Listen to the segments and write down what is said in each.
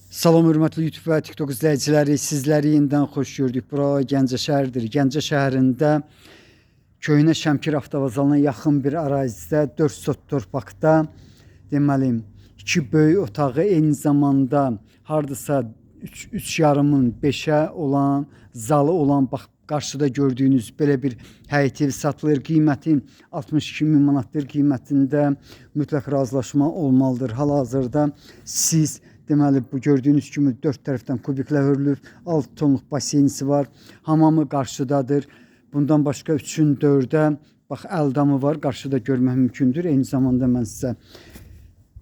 Salam hörmətli YouTube və TikTok izləyiciləri, sizləri yenidən xoş gördük. Bura Gəncə şəhəridir. Gəncə şəhərində Köhnə Şəmkir avtovağzalına yaxın bir ərazidə 4 sot torpaqda deməli 2 böyük otağı, eyni zamanda hardasa 3 yarımın 5'ə olan zalı olan, bax qarşıda gördüyünüz belə bir həyət evi satılır. Qiyməti 62 min manatdır. Qiymətində mütləq razılaşma olmalıdır. Hal-hazırda siz deməli bu gördüyünüz kimi 4 tərəfdən kubiklə hörülüb, 6 tonluq baseynisi var. Hamamı qarşıdadır. Bundan başqa 3-ün 4'ə bax əldamı var. Qarşıda görmək mümkündür. Eyni zamanda mən sizə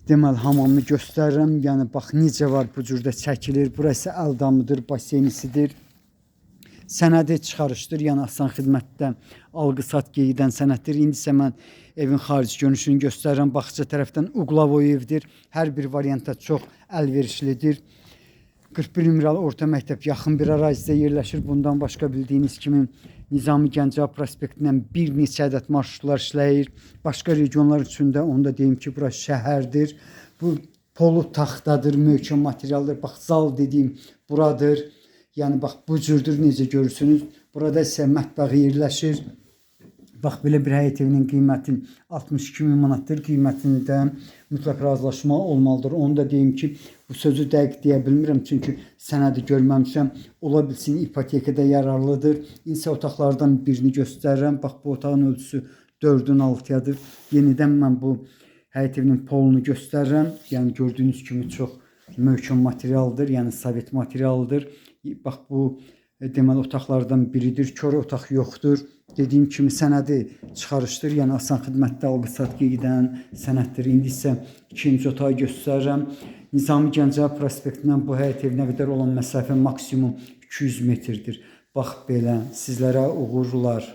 deməli hamamını göstərirəm. Yəni bax necə var, bu cürdə çəkilir. Burası əldamıdır, baseynisidir. Sənədi çıxarışdır, yəni asan xidmətdə alqı-sat gedən sənəddir. İndi isə mən evin xarici görünüşünü göstərirəm. Baxıcı tərəfdən Uqlavoy evdir. Hər bir variantda çox əlverişlidir. 41 nömrəli orta məktəb yaxın bir ərazidə yerləşir. Bundan başqa bildiyiniz kimi Nizami Gəncə prospektindən bir neçə ədəd marşrutlar işləyir. Başqa regionlar üçün də onu da deyim ki, bura şəhərdir. Bu polu taxtadır, möhkəm materialdır. Bax zal dediyim buradır. Yəni bax bu cürdür, necə görürsünüz. Burada isə mətbəxi yerləşir. Bax belə bir həyət evinin qiyməti 62 min manatdır. Qiymətində mütləq razılaşma olmalıdır. Onu da deyim ki, bu sözü dəqiq deyə bilmirəm, çünki sənədi görməmişəm. Ola bilsin ipotekada yararlıdır. İnsə otaqlardan birini göstərirəm. Bax bu otağın ölçüsü 4'ün 6'yadır. Yenidən mən bu həyət evinin polunu göstərirəm. Yəni gördüyünüz kimi çox möhkəm materialdır. Yəni sovet materialıdır. Bax bu deməli otaqlardan biridir. Körə otaq yoxdur. Dediyim kimi sənədi çıxarışdır. Yəni asan xidmətdə alqı-sat gedən sənəddir. İndi isə ikinci otağı göstərirəm. Nizami Gəncə prospektindən bu həyət evinə qədər olan məsafə maksimum 200 metrdir. Bax belə, sizlərə uğurlar.